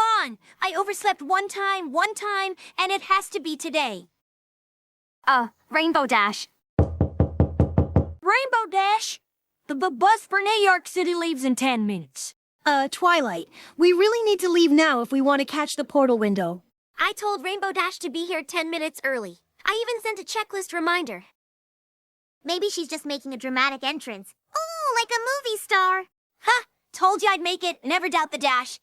on! I overslept one time, and it has to be today. Rainbow Dash. Rainbow Dash? The bus for New York City leaves in 10 minutes. Twilight, we really need to leave now if we want to catch the portal window. I told Rainbow Dash to be here 10 minutes early. I even sent a checklist reminder. Maybe she's just making a dramatic entrance. Ooh, like a movie star. Ha! Told you I'd make it. Never doubt the dash.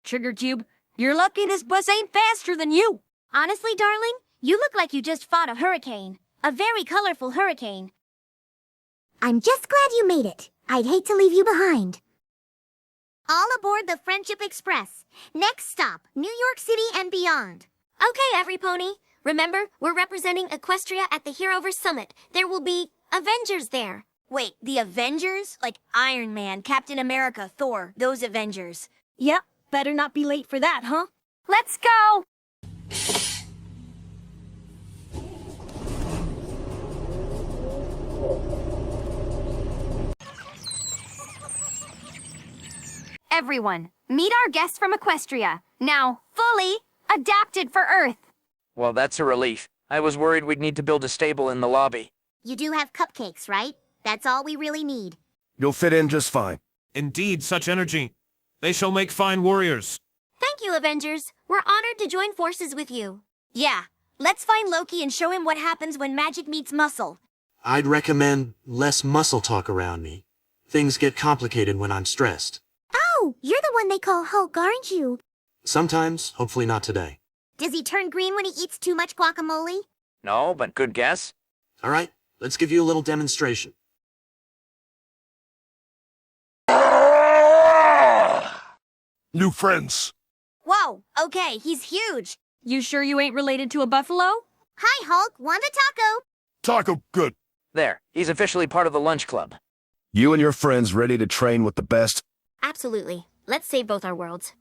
Sugar Cube, you're lucky this bus ain't faster than you. Honestly, darling, you look like you just fought a hurricane. A very colorful hurricane. I'm just glad you made it. I'd hate to leave you behind. All aboard the Friendship Express. Next stop, New York City and beyond. Okay, every pony. Remember, we're representing Equestria at the Heroverse Summit. There will be Avengers there. Wait, the Avengers? Like Iron Man, Captain America, Thor, those Avengers. Yep, better not be late for that, huh? Let's go! Everyone, meet our guests from Equestria, now fully adapted for Earth. Well, that's a relief. I was worried we'd need to build a stable in the lobby. You do have cupcakes, right? That's all we really need. You'll fit in just fine. Indeed, such energy. They shall make fine warriors. Thank you, Avengers. We're honored to join forces with you. Yeah, let's find Loki and show him what happens when magic meets muscle. I'd recommend less muscle talk around me. Things get complicated when I'm stressed. Oh, you're the one they call Hulk, aren't you? Sometimes, hopefully not today. Does he turn green when he eats too much guacamole? No, but good guess. All right, let's give you a little demonstration. New friends. Whoa, okay, he's huge. You sure you ain't related to a buffalo? Hi, Hulk. Want a taco? Taco, good. There, he's officially part of the lunch club. You and your friends ready to train with the best? Absolutely. Let's save both our worlds.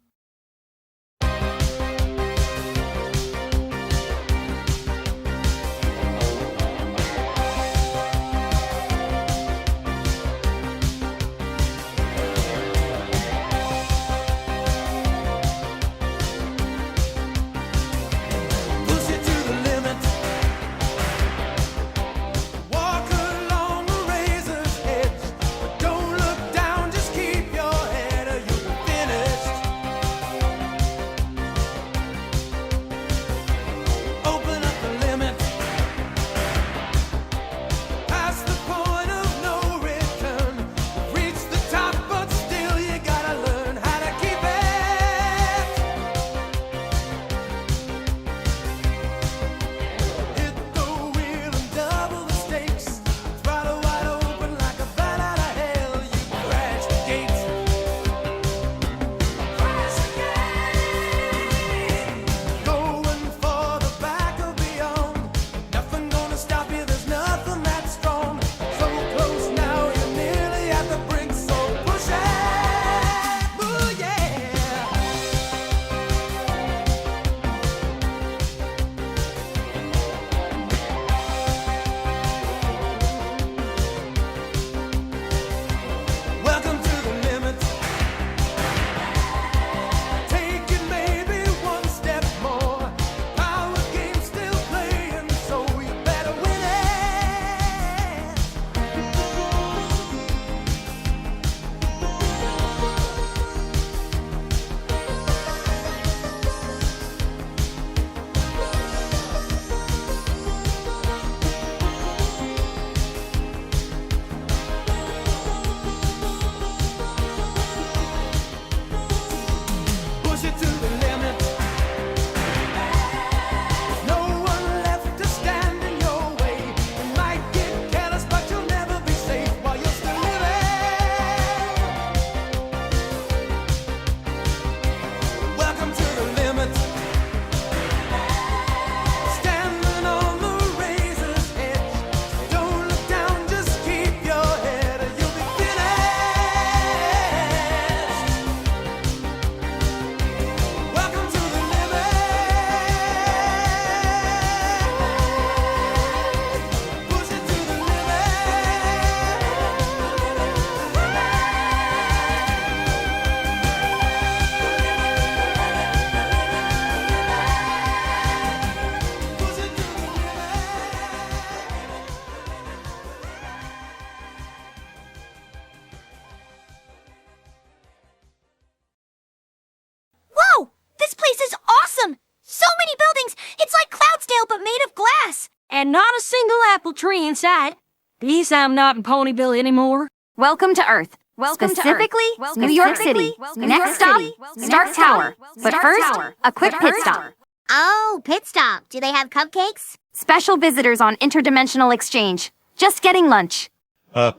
This place is awesome! So many buildings! It's like Cloudsdale but made of glass! And not a single apple tree inside. Peace, I'm not in Ponyville anymore. Welcome to Earth. Specifically, New York City. Next stop, Stark Tower. But first, a quick pit stop. Oh, pit stop. Do they have cupcakes? Special visitors on Interdimensional Exchange. Just getting lunch.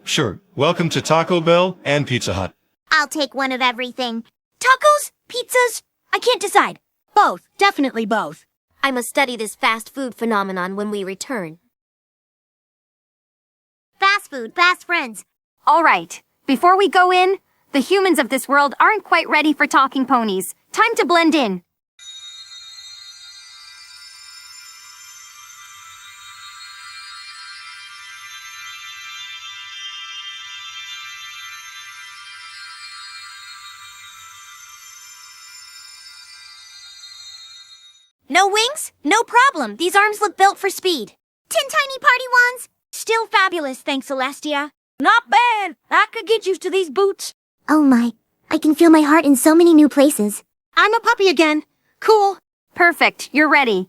Sure. Welcome to Taco Bell and Pizza Hut. I'll take one of everything. Tacos? Pizzas? I can't decide. Both. Definitely both. I must study this fast food phenomenon when we return. Fast food, fast friends. All right. Before we go in, the humans of this world aren't quite ready for talking ponies. Time to blend in. No wings? No problem. These arms look built for speed. 10 tiny party wands. Still fabulous, thanks, Celestia. Not bad. I could get used to these boots. Oh my, I can feel my heart in so many new places. I'm a puppy again. Cool. Perfect. You're ready.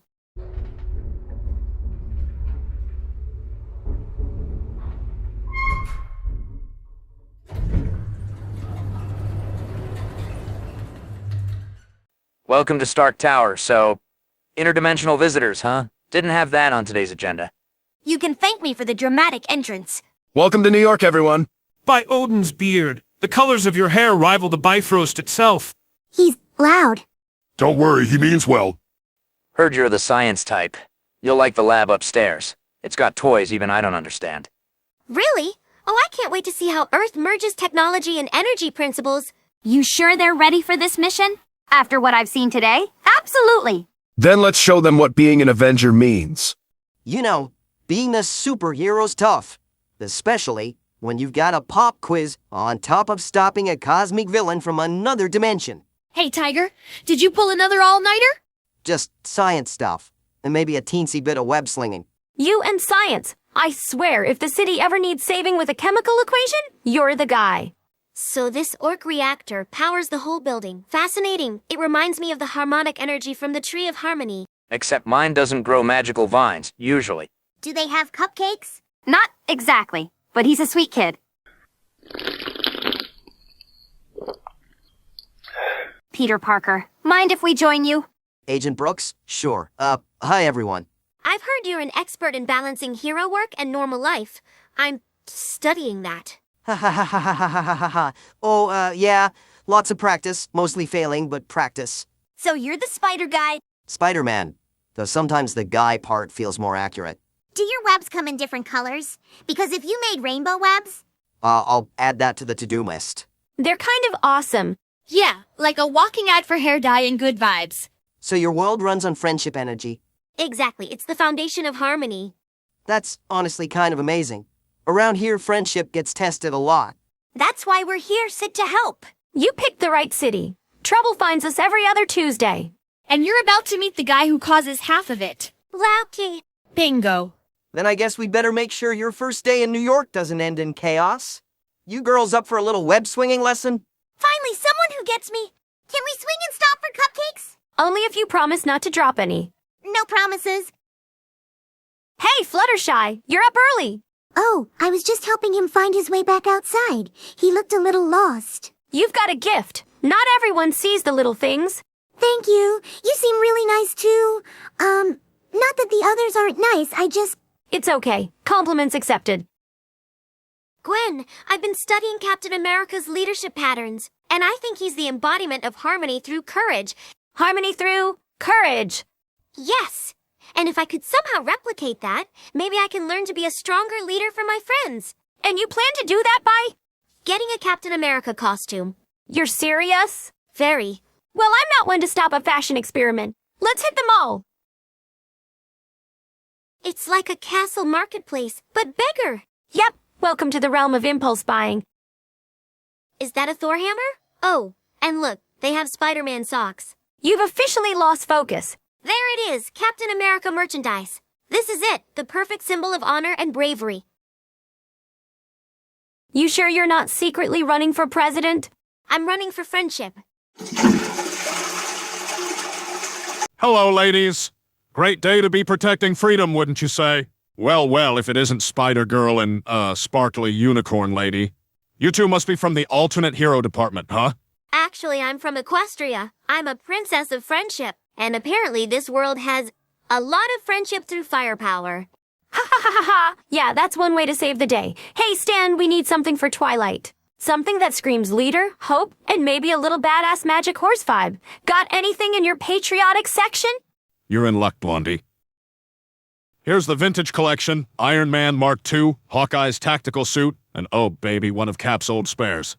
Welcome to Stark Tower, so... Interdimensional visitors, huh? Didn't have that on today's agenda. You can thank me for the dramatic entrance. Welcome to New York, everyone. By Odin's beard, the colors of your hair rival the Bifrost itself. He's loud. Don't worry, he means well. Heard you're the science type. You'll like the lab upstairs. It's got toys even I don't understand. Really? Oh, I can't wait to see how Earth merges technology and energy principles. You sure they're ready for this mission? After what I've seen today? Absolutely. Then let's show them what being an Avenger means. You know, being a superhero's tough. Especially when you've got a pop quiz on top of stopping a cosmic villain from another dimension. Hey, Tiger. Did you pull another all-nighter? Just science stuff. And maybe a teensy bit of web slinging. You and science. I swear, if the city ever needs saving with a chemical equation, you're the guy. So this Orc reactor powers the whole building. Fascinating. It reminds me of the harmonic energy from the Tree of Harmony. Except mine doesn't grow magical vines, usually. Do they have cupcakes? Not exactly, but he's a sweet kid. Peter Parker, mind if we join you? Agent Brooks? Sure. Hi everyone. I've heard you're an expert in balancing hero work and normal life. I'm studying that. Ha ha ha ha ha ha ha ha. Oh, yeah. Lots of practice. Mostly failing, but practice. So you're the spider guy? Spider-Man. Though sometimes the guy part feels more accurate. Do your webs come in different colors? Because if you made rainbow webs... I'll add that to the to-do list. They're kind of awesome. Yeah, like a walking ad for hair dye and good vibes. So your world runs on friendship energy. Exactly. It's the foundation of harmony. That's honestly kind of amazing. Around here, friendship gets tested a lot. That's why we're here, Sid, to help. You picked the right city. Trouble finds us every other Tuesday. And you're about to meet the guy who causes half of it. Blackie. Bingo. Then I guess we'd better make sure your first day in New York doesn't end in chaos. You girls up for a little web swinging lesson? Finally, someone who gets me. Can we swing and stop for cupcakes? Only if you promise not to drop any. No promises. Hey, Fluttershy, you're up early. Oh, I was just helping him find his way back outside. He looked a little lost. You've got a gift. Not everyone sees the little things. Thank you. You seem really nice too. Not that the others aren't nice, I just... It's okay. Compliments accepted. Gwen, I've been studying Captain America's leadership patterns, and I think he's the embodiment of harmony through courage. Harmony through courage. Yes. And if I could somehow replicate that, maybe I can learn to be a stronger leader for my friends. And you plan to do that by? Getting a Captain America costume. You're serious? Very. Well, I'm not one to stop a fashion experiment. Let's hit the mall. It's like a castle marketplace, but bigger. Yep. Welcome to the realm of impulse buying. Is that a Thor hammer? Oh, and look, they have Spider-Man socks. You've officially lost focus. There it is, Captain America merchandise. This is it, the perfect symbol of honor and bravery. You sure you're not secretly running for president? I'm running for friendship. Hello, ladies. Great day to be protecting freedom, wouldn't you say? Well, if it isn't Spider-Girl and, sparkly unicorn lady. You two must be from the alternate hero department, huh? Actually, I'm from Equestria. I'm a princess of friendship. And apparently this world has a lot of friendship through firepower. Ha ha ha ha ha! Yeah, that's one way to save the day. Hey, Stan, we need something for Twilight. Something that screams leader, hope, and maybe a little badass magic horse vibe. Got anything in your patriotic section? You're in luck, Blondie. Here's the vintage collection, Iron Man Mark II, Hawkeye's tactical suit, and oh baby, one of Cap's old spares.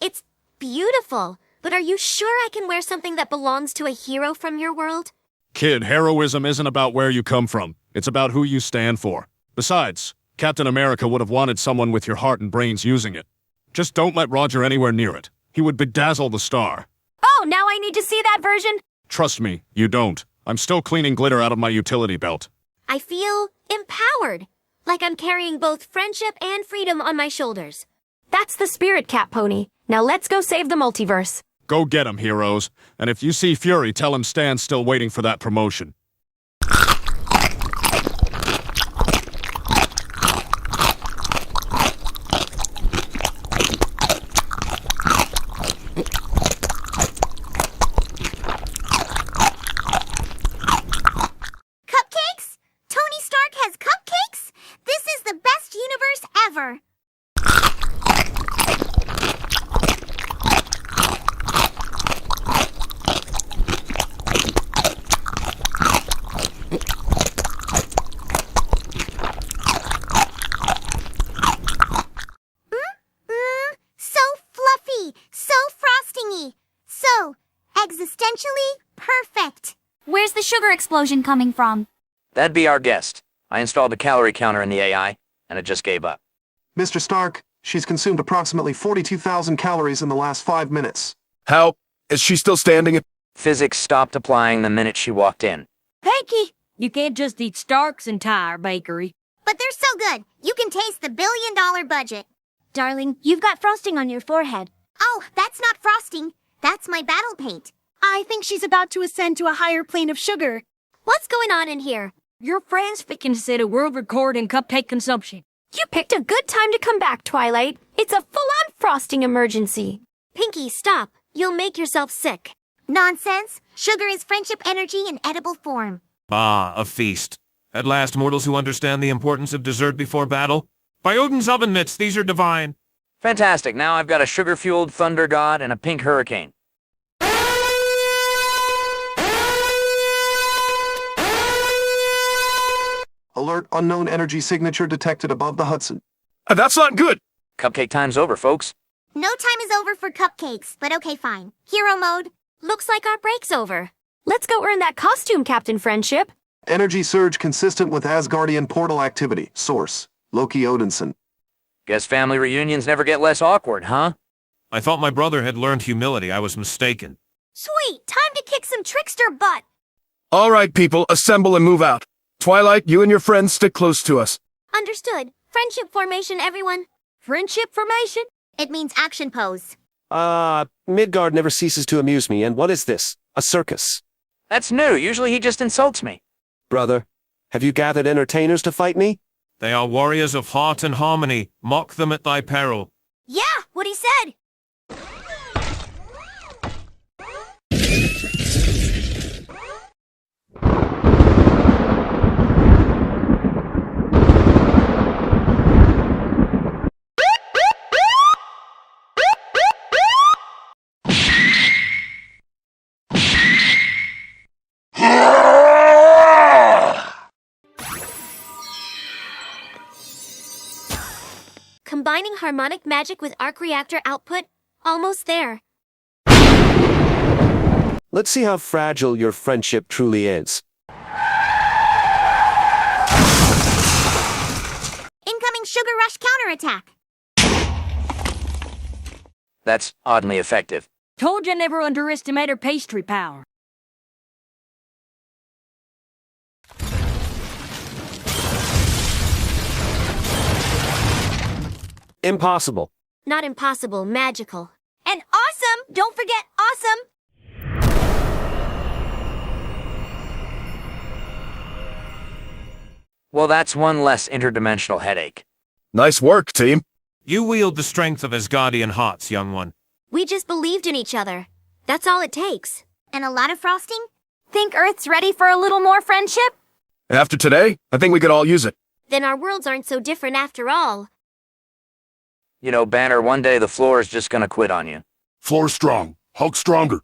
It's beautiful, but are you sure I can wear something that belongs to a hero from your world? Kid, heroism isn't about where you come from. It's about who you stand for. Besides, Captain America would have wanted someone with your heart and brains using it. Just don't let Roger anywhere near it. He would bedazzle the star. Oh, now I need to see that version? Trust me, you don't. I'm still cleaning glitter out of my utility belt. I feel empowered, like I'm carrying both friendship and freedom on my shoulders. That's the spirit, Cat Pony. Now let's go save the multiverse. Go get him, heroes. And if you see Fury, tell him Stan's still waiting for that promotion. Cupcakes? Tony Stark has cupcakes? This is the best universe ever. So fluffy, so frostingy, so existentially perfect. Where's the sugar explosion coming from? That'd be our guest. I installed a calorie counter in the AI, and it just gave up. Mr. Stark, she's consumed approximately 42,000 calories in the last 5 minutes. How? Is she still standing? Physics stopped applying the minute she walked in. Pinky, you can't just eat Stark's entire bakery. But they're so good, you can taste the billion-dollar budget. Darling, you've got frosting on your forehead. Oh, that's not frosting. That's my battle paint. I think she's about to ascend to a higher plane of sugar. What's going on in here? Your friend's fixing to set a world record in cupcake consumption. You picked a good time to come back, Twilight. It's a full-on frosting emergency. Pinky, stop. You'll make yourself sick. Nonsense. Sugar is friendship energy in edible form. Ah, a feast. At last, mortals who understand the importance of dessert before battle. By Odin's oven mitts, these are divine. Fantastic, now I've got a sugar-fueled thunder god and a pink hurricane. Alert, unknown energy signature detected above the Hudson. That's not good. Cupcake time's over, folks. No time is over for cupcakes, but okay, fine. Hero mode. Looks like our break's over. Let's go earn that costume, Captain Friendship. Energy surge consistent with Asgardian portal activity. Source: Loki Odinson. Guess family reunions never get less awkward, huh? I thought my brother had learned humility. I was mistaken. Sweet, time to kick some trickster butt. All right, people, assemble and move out. Twilight, you and your friends stick close to us. Understood. Friendship formation, everyone. Friendship formation? It means action pose. Midgard never ceases to amuse me, and what is this? A circus? That's new. Usually he just insults me. Brother, have you gathered entertainers to fight me? They are warriors of heart and harmony. Mock them at thy peril. Yeah, what he said. Combining harmonic magic with arc reactor output, almost there. Let's see how fragile your friendship truly is. Incoming sugar rush counterattack. That's oddly effective. Told you never underestimate her pastry power. Impossible. Not impossible, magical. And awesome! Don't forget awesome! Well, that's one less interdimensional headache. Nice work, team. You wield the strength of Asgardian hearts, young one. We just believed in each other. That's all it takes. And a lot of frosting? Think Earth's ready for a little more friendship? After today, I think we could all use it. Then our worlds aren't so different after all. You know, Banner, one day the floor is just gonna quit on you. Floor strong. Hulk stronger.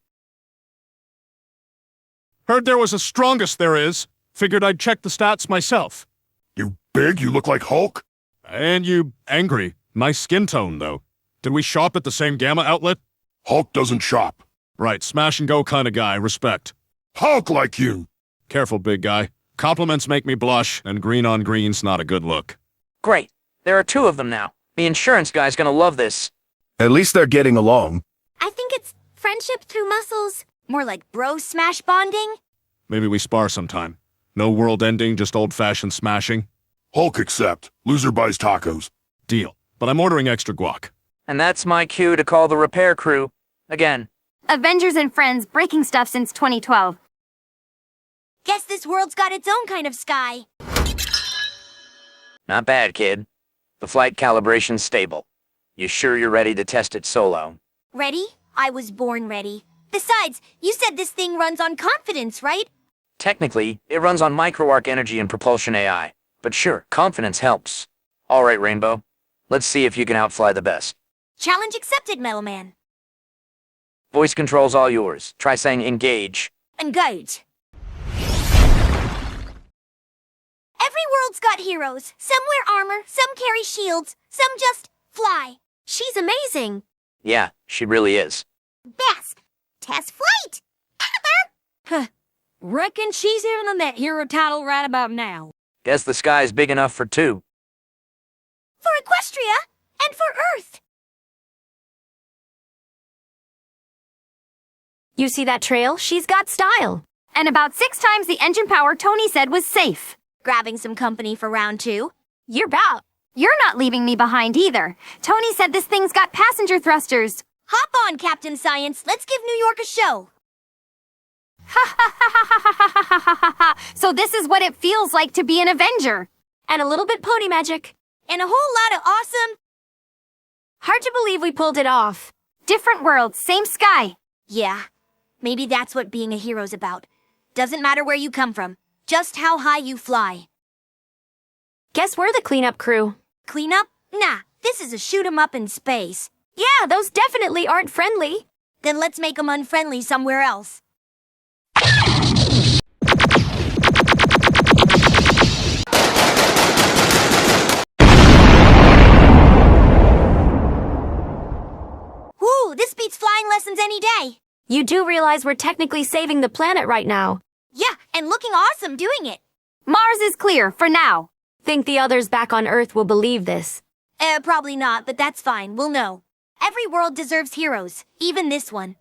Heard there was a strongest there is. Figured I'd check the stats myself. You big, you look like Hulk. And you angry. Nice skin tone, though. Did we shop at the same Gamma outlet? Hulk doesn't shop. Right, smash and go kind of guy, respect. Hulk like you. Careful, big guy. Compliments make me blush, and green on green's not a good look. Great. There are 2 of them now. The insurance guy's gonna love this. At least they're getting along. I think it's friendship through muscles. More like bro smash bonding? Maybe we spar sometime. No world ending, just old-fashioned smashing. Hulk accept. Loser buys tacos. Deal. But I'm ordering extra guac. And that's my cue to call the repair crew. Again. Avengers and Friends breaking stuff since 2012. Guess this world's got its own kind of sky. Not bad, kid. The flight calibration's stable. You sure you're ready to test it solo? Ready? I was born ready. Besides, you said this thing runs on confidence, right? Technically, it runs on microarc energy and propulsion AI. But sure, confidence helps. Alright, Rainbow. Let's see if you can outfly the best. Challenge accepted, Metal Man. Voice control's all yours. Try saying engage. Engage. Every world's got heroes. Some wear armor, some carry shields, some just fly. She's amazing. Yeah, she really is. Best. Test flight. Huh. Reckon she's earning that hero title right about now. Guess the sky's big enough for 2. For Equestria and for Earth. You see that trail? She's got style. And about 6 times the engine power Tony said was safe. Grabbing some company for round 2. You're about. You're not leaving me behind either. Tony said this thing's got passenger thrusters. Hop on, Captain Science. Let's give New York a show. Ha ha ha ha ha ha ha ha ha ha. So this is what it feels like to be an Avenger. And a little bit pony magic. And a whole lot of awesome. Hard to believe we pulled it off. Different worlds, same sky. Yeah. Maybe that's what being a hero's about. Doesn't matter where you come from. Just how high you fly. Guess we're the cleanup crew. Cleanup? Nah, this is a shoot 'em up in space. Yeah, those definitely aren't friendly. Then let's make 'em unfriendly somewhere else. Woo, this beats flying lessons any day. You do realize we're technically saving the planet right now. Yeah, and looking awesome doing it. Mars is clear, for now. Think the others back on Earth will believe this. Probably not, but that's fine. We'll know. Every world deserves heroes, even this one.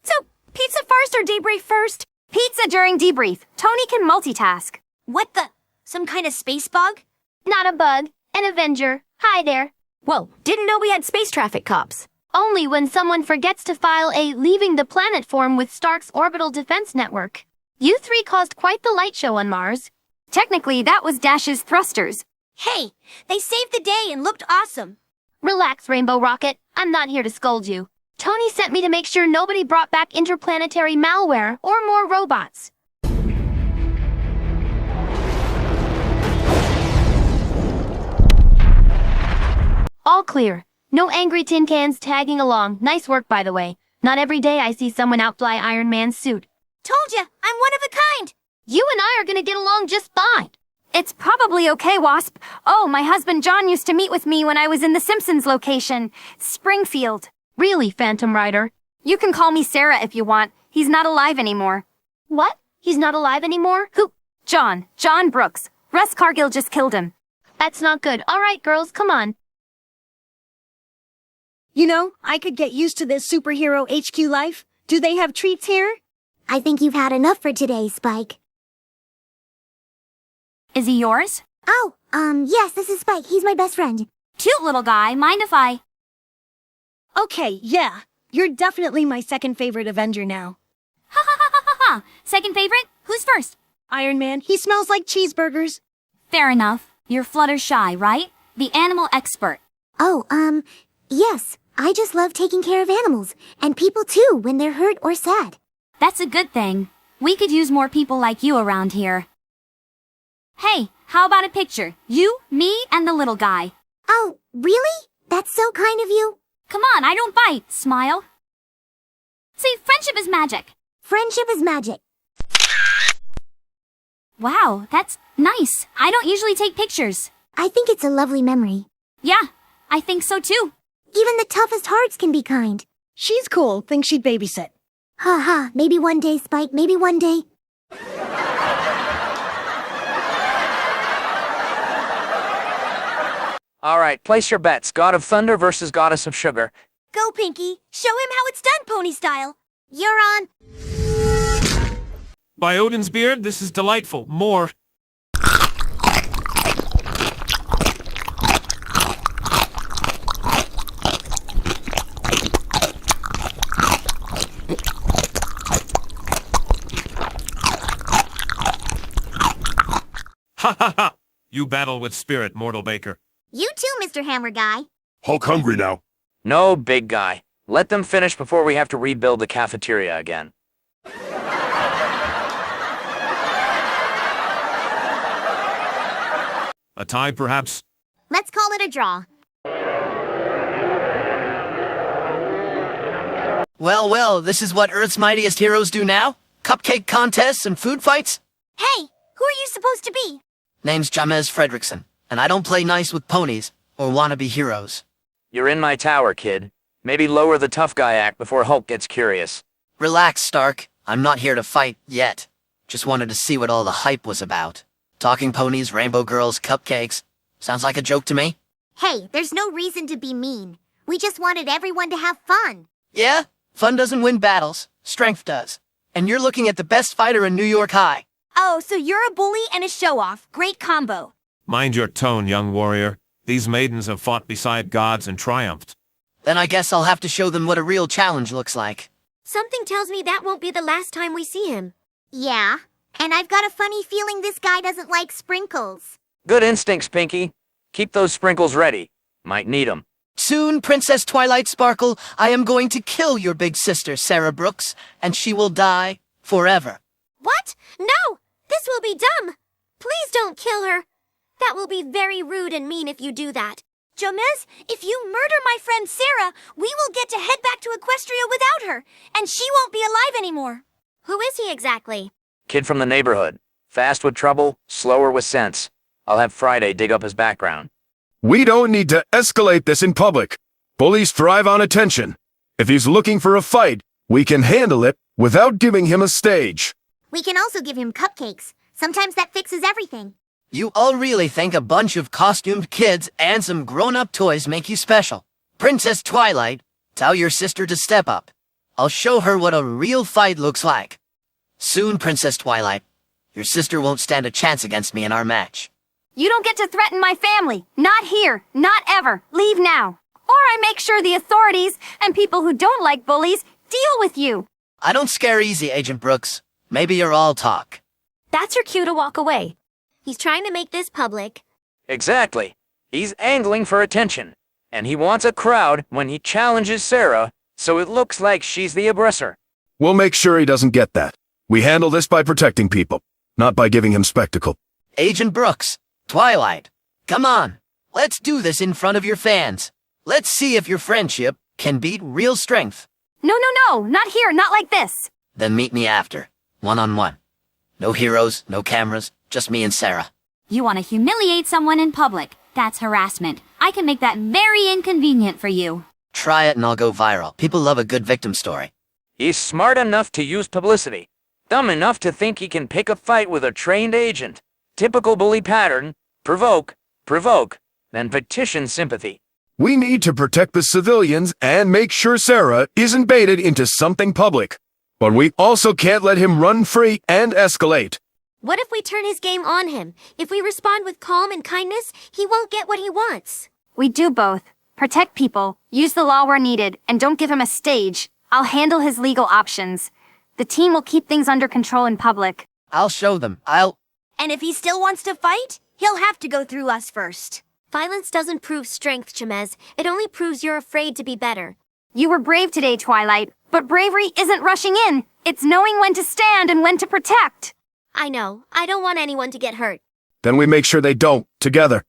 So, pizza first or debrief first? Pizza during debrief. Tony can multitask. What the? Some kind of space bug? Not a bug. An Avenger. Hi there. Whoa, didn't know we had space traffic cops. Only when someone forgets to file a leaving the planet form with Stark's Orbital Defense Network. You 3 caused quite the light show on Mars. Technically, that was Dash's thrusters. Hey, they saved the day and looked awesome. Relax, Rainbow Rocket. I'm not here to scold you. Tony sent me to make sure nobody brought back interplanetary malware or more robots. All clear. No angry tin cans tagging along. Nice work, by the way. Not every day I see someone outfly Iron Man's suit. Told ya, I'm one of a kind. You and I are gonna get along just fine. It's probably okay, Wasp. Oh, my husband John used to meet with me when I was in the Simpsons location. Springfield. Really, Phantom Rider? You can call me Sarah if you want. He's not alive anymore. What? He's not alive anymore? Who? John. John Brooks. Russ Cargill just killed him. That's not good. All right, girls, come on. You know, I could get used to this superhero HQ life. Do they have treats here? I think you've had enough for today, Spike. Is he yours? Oh, yes, this is Spike. He's my best friend. Cute little guy. Mind if I... Okay, yeah. You're definitely my second favorite Avenger now. Ha ha ha ha ha ha! Second favorite? Who's first? Iron Man, he smells like cheeseburgers. Fair enough. You're Fluttershy, right? The animal expert. Oh, yes. I just love taking care of animals, and people too when they're hurt or sad. That's a good thing. We could use more people like you around here. Hey, how about a picture? You, me, and the little guy. Oh, really? That's so kind of you. Come on, I don't bite. Smile. See, friendship is magic. Friendship is magic. Wow, that's nice. I don't usually take pictures. I think it's a lovely memory. Yeah, I think so too. Even the toughest hearts can be kind. She's cool. Think she'd babysit. Ha ha, maybe one day, Spike, maybe one day. All right, place your bets. God of Thunder versus Goddess of Sugar. Go, Pinky. Show him how it's done, pony style. You're on. By Odin's beard, this is delightful. More. Ha ha ha! You battle with spirit, Mortal Baker. You too, Mr. Hammer Guy. Hulk hungry now. No, big guy. Let them finish before we have to rebuild the cafeteria again. A tie, perhaps? Let's call it a draw. Well, well, this is what Earth's mightiest heroes do now? Cupcake contests and food fights? Hey, who are you supposed to be? Name's Jamez Fredrickson, and I don't play nice with ponies or wannabe heroes. You're in my tower, kid. Maybe lower the tough guy act before Hulk gets curious. Relax, Stark. I'm not here to fight yet. Just wanted to see what all the hype was about. Talking ponies, rainbow girls, cupcakes. Sounds like a joke to me. Hey, there's no reason to be mean. We just wanted everyone to have fun. Yeah? Fun doesn't win battles. Strength does. And you're looking at the best fighter in New York High. Oh, so you're a bully and a show-off. Great combo. Mind your tone, young warrior. These maidens have fought beside gods and triumphed. Then I guess I'll have to show them what a real challenge looks like. Something tells me that won't be the last time we see him. Yeah, and I've got a funny feeling this guy doesn't like sprinkles. Good instincts, Pinky. Keep those sprinkles ready. Might need 'em. Soon, Princess Twilight Sparkle, I am going to kill your big sister, Sarah Brooks, and she will die forever. What? No! This will be dumb! Please don't kill her. That will be very rude and mean if you do that. Jamez, if you murder my friend Sarah, we will get to head back to Equestria without her, and she won't be alive anymore. Who is he exactly? Kid from the neighborhood. Fast with trouble, slower with sense. I'll have Friday dig up his background. We don't need to escalate this in public. Bullies thrive on attention. If he's looking for a fight, we can handle it without giving him a stage. We can also give him cupcakes. Sometimes that fixes everything. You all really think a bunch of costumed kids and some grown-up toys make you special. Princess Twilight, tell your sister to step up. I'll show her what a real fight looks like. Soon, Princess Twilight, your sister won't stand a chance against me in our match. You don't get to threaten my family. Not here. Not ever. Leave now. Or I make sure the authorities and people who don't like bullies deal with you. I don't scare easy, Agent Brooks. Maybe you're all talk. That's your cue to walk away. He's trying to make this public. Exactly. He's angling for attention. And he wants a crowd when he challenges Sarah, so it looks like she's the aggressor. We'll make sure he doesn't get that. We handle this by protecting people, not by giving him spectacle. Agent Brooks, Twilight, come on. Let's do this in front of your fans. Let's see if your friendship can beat real strength. No, not here, not like this. Then meet me after, one-on-one. No heroes, no cameras, just me and Sarah. You want to humiliate someone in public. That's harassment. I can make that very inconvenient for you. Try it and I'll go viral. People love a good victim story. He's smart enough to use publicity. Dumb enough to think he can pick a fight with a trained agent. Typical bully pattern. Provoke, then petition sympathy. We need to protect the civilians and make sure Sarah isn't baited into something public. But we also can't let him run free and escalate. What if we turn his game on him? If we respond with calm and kindness, he won't get what he wants. We do both. Protect people, use the law where needed, and don't give him a stage. I'll handle his legal options. The team will keep things under control in public. I'll show them. And if he still wants to fight, He'll have to go through us first. Violence doesn't prove strength, Chemez. It only proves you're afraid to be better. You were brave today, Twilight, but bravery isn't rushing in. It's knowing when to stand and when to protect. I know. I don't want anyone to get hurt. Then we make sure they don't, together.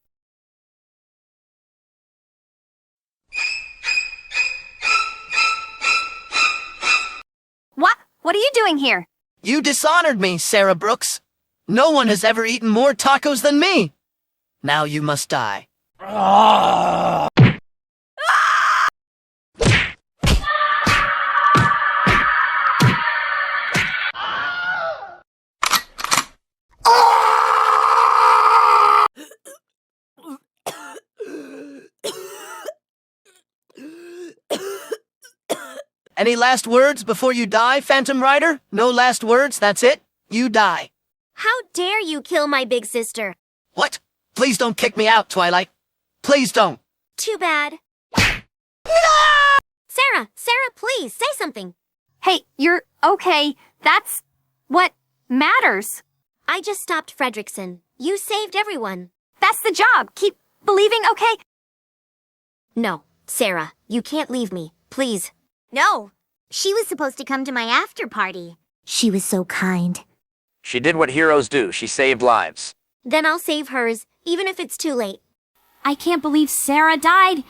What? What are you doing here? You dishonored me, Sarah Brooks. No one has ever eaten more tacos than me. Now you must die. Any last words before you die, Phantom Rider? No last words, that's it? You die. How dare you kill my big sister? What? Please don't kick me out, Twilight. Please don't. Too bad. Sarah, please, say something. Hey, you're okay. That's what matters. I just stopped Fredrickson. You saved everyone. That's the job. Keep believing, okay? No, Sarah, you can't leave me. Please. No, she was supposed to come to my after party. She was so kind. She did what heroes do. She saved lives. Then I'll save hers, even if it's too late. I can't believe Sarah died.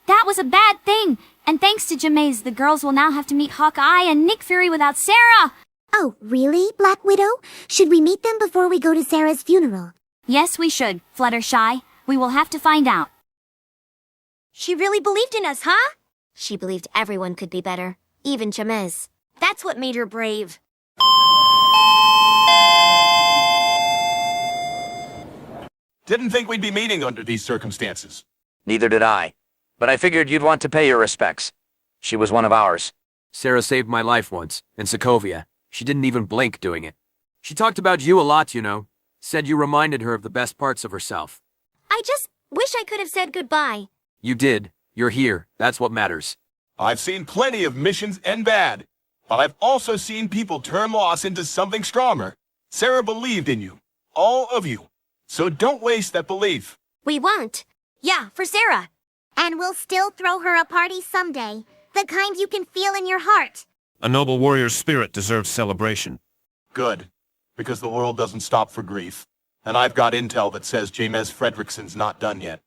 That was a bad thing. And thanks to Jemaise, the girls will now have to meet Hawkeye and Nick Fury without Sarah. Oh, really, Black Widow? Should we meet them before we go to Sarah's funeral? Yes, we should, Fluttershy. We will have to find out. She really believed in us, huh? She believed everyone could be better, even Jemez. That's what made her brave. Didn't think we'd be meeting under these circumstances. Neither did I. But I figured you'd want to pay your respects. She was one of ours. Sarah saved my life once, in Sokovia. She didn't even blink doing it. She talked about you a lot, you know. Said you reminded her of the best parts of herself. I just wish I could have said goodbye. You did. You're here. That's what matters. I've seen plenty of missions end bad, but I've also seen people turn loss into something stronger. Sarah believed in you. All of you. So don't waste that belief. We won't. Yeah, for Sarah. And we'll still throw her a party someday. The kind you can feel in your heart. A noble warrior's spirit deserves celebration. Good. Because the world doesn't stop for grief. And I've got intel that says Jemez Fredrickson's not done yet.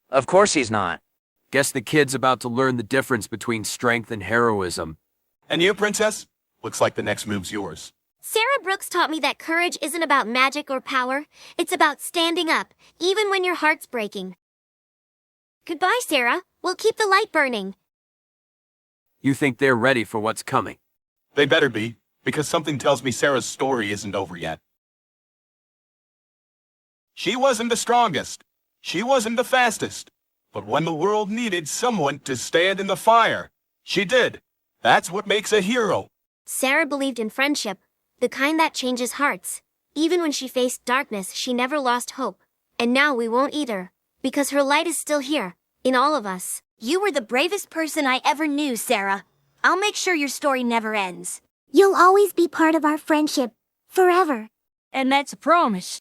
Of course he's not. Guess the kid's about to learn the difference between strength and heroism. And you, Princess? Looks like the next move's yours. Sarah Brooks taught me that courage isn't about magic or power. It's about standing up, even when your heart's breaking. Goodbye, Sarah. We'll keep the light burning. You think they're ready for what's coming? They better be, because something tells me Sarah's story isn't over yet. She wasn't the strongest. She wasn't the fastest. But when the world needed someone to stand in the fire, she did. That's what makes a hero. Sarah believed in friendship, the kind that changes hearts. Even when she faced darkness, she never lost hope. And now we won't either, because her light is still here, in all of us. You were the bravest person I ever knew, Sarah. I'll make sure your story never ends. You'll always be part of our friendship, forever. And that's a promise.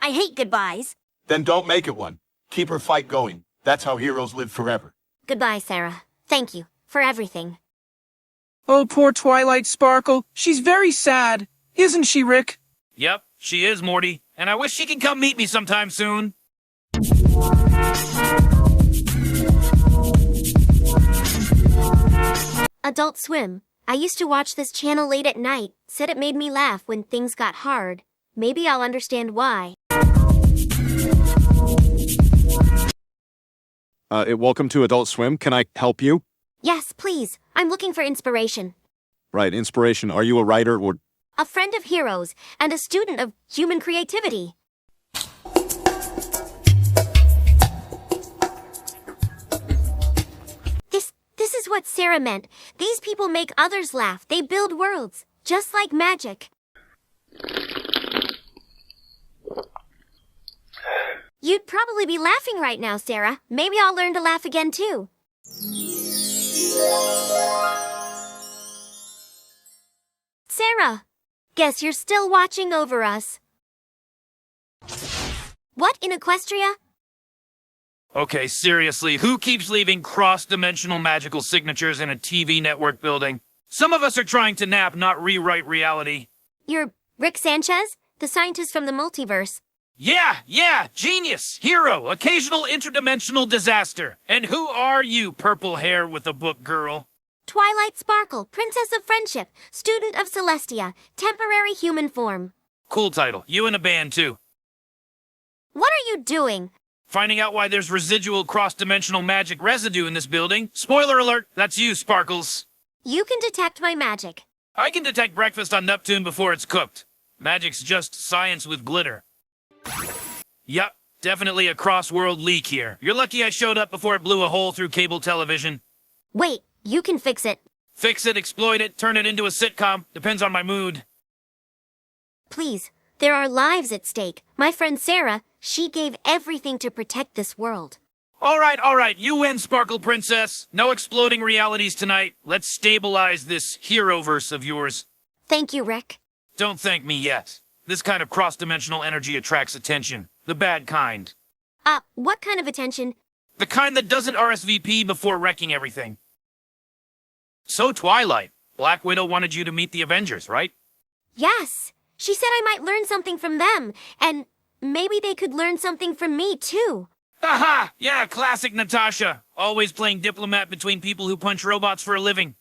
I hate goodbyes. Then don't make it one. Keep her fight going. That's how heroes live forever. Goodbye, Sarah. Thank you for everything. Oh, poor Twilight Sparkle. She's very sad. Isn't she, Rick? Yep, she is, Morty. And I wish she could come meet me sometime soon. Adult Swim. I used to watch this channel late at night. Said it made me laugh when things got hard. Maybe I'll understand why. Welcome to Adult Swim. Can I help you? Yes, please. I'm looking for inspiration. Right, inspiration. Are you a writer or... A friend of heroes and a student of human creativity. This is what Sarah meant. These people make others laugh. They build worlds, just like magic. You'd probably be laughing right now, Sarah. Maybe I'll learn to laugh again, too. Sarah, guess you're still watching over us. What, in Equestria? Okay, seriously, who keeps leaving cross-dimensional magical signatures in a TV network building? Some of us are trying to nap, not rewrite reality. You're Rick Sanchez, the scientist from the multiverse. Yeah, genius, hero, occasional interdimensional disaster. And who are you, purple hair with a book girl? Twilight Sparkle, Princess of Friendship, student of Celestia, temporary human form. Cool title. You in a band, too. What are you doing? Finding out why there's residual cross-dimensional magic residue in this building. Spoiler alert, that's you, Sparkles. You can detect my magic. I can detect breakfast on Neptune before it's cooked. Magic's just science with glitter. Yup, definitely a cross-world leak here. You're lucky I showed up before it blew a hole through cable television. Wait, you can fix it. Fix it, exploit it, turn it into a sitcom. Depends on my mood. Please, there are lives at stake. My friend Sarah, she gave everything to protect this world. All right, you win, Sparkle Princess. No exploding realities tonight. Let's stabilize this hero-verse of yours. Thank you, Rick. Don't thank me yet. This kind of cross-dimensional energy attracts attention. The bad kind. What kind of attention? The kind that doesn't RSVP before wrecking everything. So, Twilight, Black Widow wanted you to meet the Avengers, right? Yes. She said I might learn something from them, and maybe they could learn something from me, too. Aha! Yeah, classic Natasha. Always playing diplomat between people who punch robots for a living.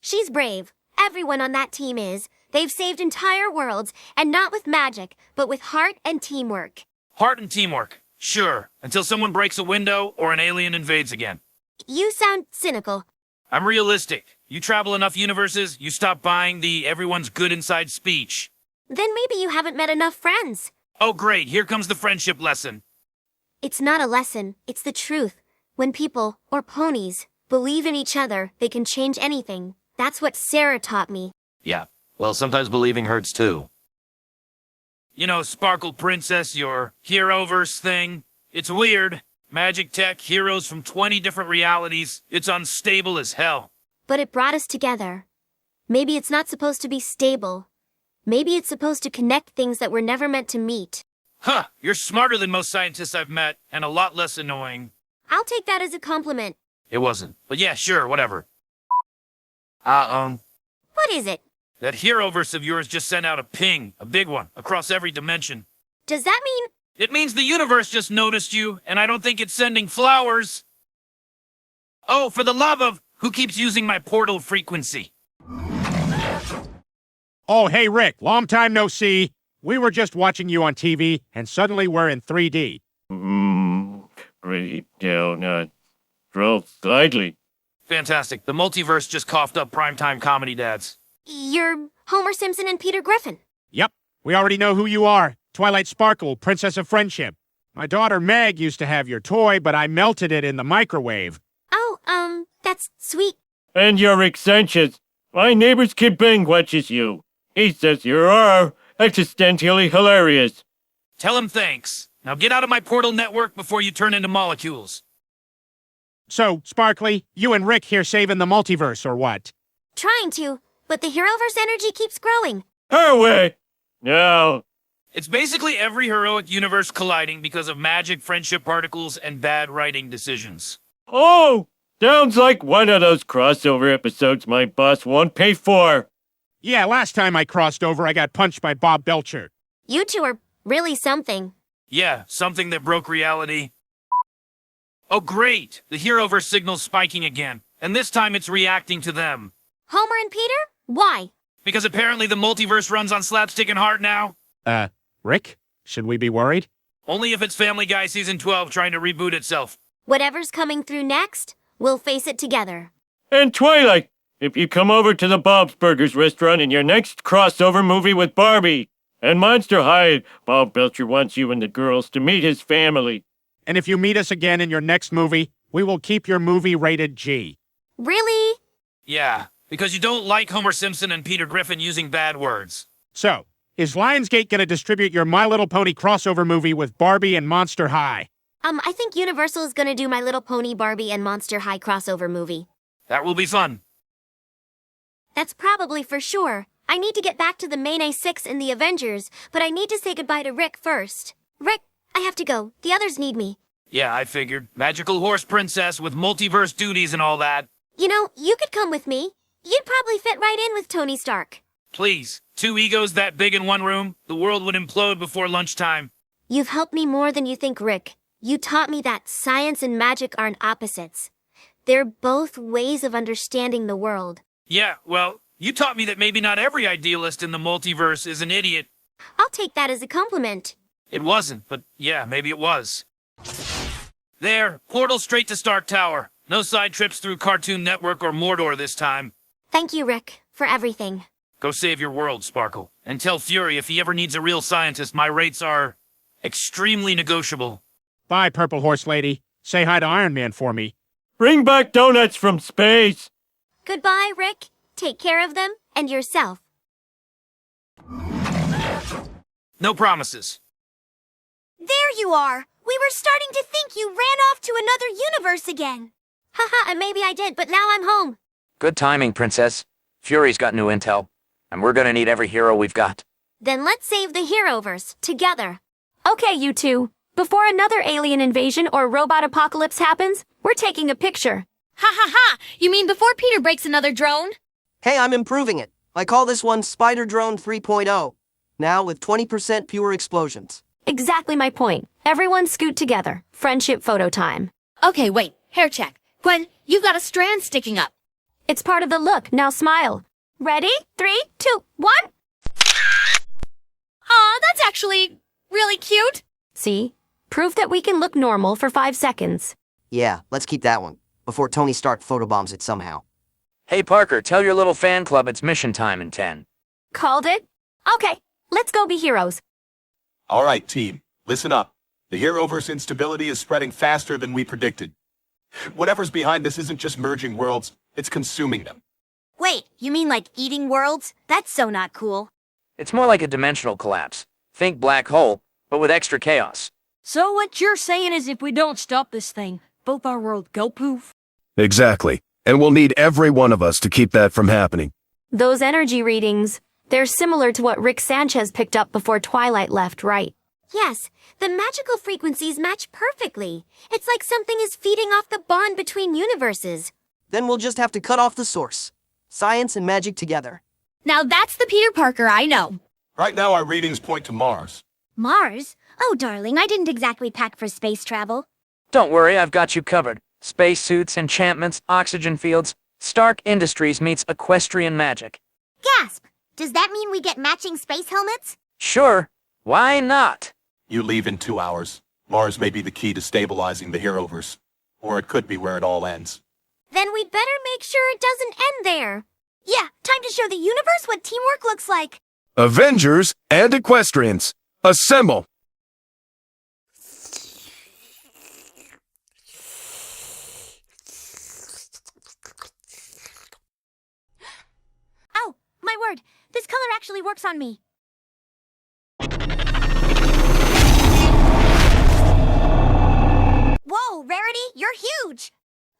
She's brave. Everyone on that team is. They've saved entire worlds, and not with magic, but with heart and teamwork. Heart and teamwork. Sure. Until someone breaks a window or an alien invades again. You sound cynical. I'm realistic. You travel enough universes, you stop buying the everyone's good inside speech. Then maybe you haven't met enough friends. Oh great, here comes the friendship lesson. It's not a lesson, it's the truth. When people, or ponies, believe in each other, they can change anything. That's what Sarah taught me. Yeah, well, sometimes believing hurts too. You know, Sparkle Princess, your hero-verse thing. It's weird. Magic tech, heroes from 20 different realities. It's unstable as hell. But it brought us together. Maybe it's not supposed to be stable. Maybe it's supposed to connect things that were never meant to meet. Huh, you're smarter than most scientists I've met, and a lot less annoying. I'll take that as a compliment. It wasn't. But yeah, sure, whatever. What is it? That hero-verse of yours just sent out a ping, a big one, across every dimension. Does that mean... It means the universe just noticed you, and I don't think it's sending flowers. Oh, for the love of... Who keeps using my portal frequency? Oh, hey, Rick. Long time no see. We were just watching you on TV, and suddenly we're in 3D. Ready down, roll slightly. Fantastic. The multiverse just coughed up primetime comedy dads. You're Homer Simpson and Peter Griffin. Yep. We already know who you are. Twilight Sparkle, Princess of Friendship. My daughter Meg used to have your toy, but I melted it in the microwave. Oh, that's sweet. And you're Rick Sanchez. My neighbor's kid Ben watches you. He says you are existentially hilarious. Tell him thanks. Now get out of my portal network before you turn into molecules. So, Sparkly, you and Rick here saving the multiverse, or what? Trying to, but the Heroverse energy keeps growing. Her way! No. It's basically every heroic universe colliding because of magic, friendship particles, and bad writing decisions. Oh! Sounds like one of those crossover episodes my boss won't pay for. Yeah, last time I crossed over, I got punched by Bob Belcher. You two are really something. Yeah, something that broke reality. Oh, great! The Heroverse signal's spiking again, and this time it's reacting to them. Homer and Peter? Why? Because apparently the multiverse runs on slapstick and heart now. Rick? Should we be worried? Only if it's Family Guy Season 12 trying to reboot itself. Whatever's coming through next, we'll face it together. And Twilight, if you come over to the Bob's Burgers restaurant in your next crossover movie with Barbie and Monster High, Bob Belcher wants you and the girls to meet his family. And if you meet us again in your next movie, we will keep your movie rated G. Really? Yeah, because you don't like Homer Simpson and Peter Griffin using bad words. So, is Lionsgate going to distribute your My Little Pony crossover movie with Barbie and Monster High? I think Universal is gonna do My Little Pony, Barbie, and Monster High crossover movie. That will be fun. That's probably for sure. I need to get back to the main A6 in the Avengers, but I need to say goodbye to Rick first. Rick, I have to go. The others need me. Yeah, I figured. Magical horse princess with multiverse duties and all that. You know, you could come with me. You'd probably fit right in with Tony Stark. Please. 2 egos that big in one room? The world would implode before lunchtime. You've helped me more than you think, Rick. You taught me that science and magic aren't opposites. They're both ways of understanding the world. Yeah, well, you taught me that maybe not every idealist in the multiverse is an idiot. I'll take that as a compliment. It wasn't, but yeah, maybe it was. There, portal straight to Stark Tower. No side trips through Cartoon Network or Mordor this time. Thank you, Rick, for everything. Go save your world, Sparkle. And tell Fury if he ever needs a real scientist, my rates are extremely negotiable. Bye, Purple Horse Lady. Say hi to Iron Man for me. Bring back donuts from space. Goodbye, Rick. Take care of them and yourself. No promises. There you are. We were starting to think you ran off to another universe again. Haha, and maybe I did, but now I'm home. Good timing, Princess. Fury's got new intel, and we're gonna need every hero we've got. Then let's save the Heroverse together. Okay, you two. Before another alien invasion or robot apocalypse happens, we're taking a picture. Ha ha ha! You mean before Peter breaks another drone? Hey, I'm improving it. I call this one Spider Drone 3.0. Now with 20% fewer explosions. Exactly my point. Everyone scoot together. Friendship photo time. Okay, wait. Hair check. Gwen, you've got a strand sticking up. It's part of the look. Now smile. Ready? 3, 2, 1. Aw, that's actually really cute. See? Proof that we can look normal for 5 seconds. Yeah, let's keep that one. Before Tony Stark photobombs it somehow. Hey, Parker, tell your little fan club it's mission time in 10. Called it? Okay, let's go be heroes. All right, team. Listen up. The Heroverse instability is spreading faster than we predicted. Whatever's behind this isn't just merging worlds, it's consuming them. Wait, you mean like eating worlds? That's so not cool. It's more like a dimensional collapse. Think black hole, but with extra chaos. So what you're saying is if we don't stop this thing, both our worlds go poof? Exactly. And we'll need every one of us to keep that from happening. Those energy readings, they're similar to what Rick Sanchez picked up before Twilight left, right? Yes, the magical frequencies match perfectly. It's like something is feeding off the bond between universes. Then we'll just have to cut off the source. Science and magic together. Now that's the Peter Parker I know. Right now our readings point to Mars. Mars? Oh, darling, I didn't exactly pack for space travel. Don't worry, I've got you covered. Spacesuits, enchantments, oxygen fields. Stark Industries meets equestrian magic. Gasp! Does that mean we get matching space helmets? Sure. Why not? You leave in 2 hours. Mars may be the key to stabilizing the Heroverse. Or it could be where it all ends. Then we'd better make sure it doesn't end there. Yeah, time to show the universe what teamwork looks like. Avengers and equestrians, assemble! Oh, my word. This color actually works on me. Whoa, Rarity, you're huge!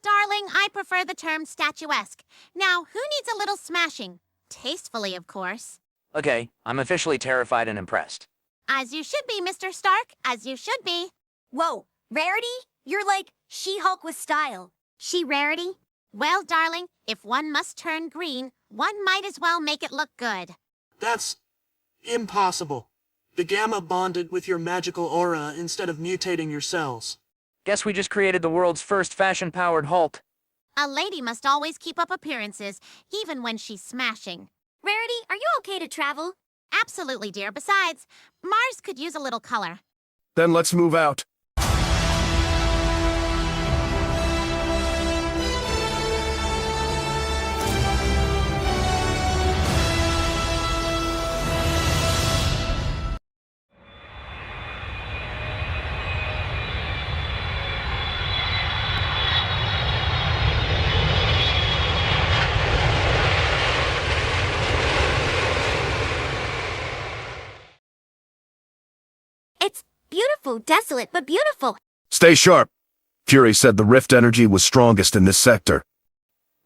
Darling, I prefer the term statuesque. Now, who needs a little smashing? Tastefully, of course. Okay, I'm officially terrified and impressed. As you should be, Mr. Stark, as you should be. Whoa, Rarity? You're like She-Hulk with style. She-Rarity? Well, darling, if one must turn green, one might as well make it look good. That's impossible. The gamma bonded with your magical aura instead of mutating your cells. Guess we just created the world's first fashion-powered Hulk. A lady must always keep up appearances, even when she's smashing. Rarity, are you okay to travel? Absolutely, dear. Besides, Mars could use a little color. Then let's move out. beautiful, desolate but beautiful. Stay sharp. Fury said the rift energy was strongest in this sector.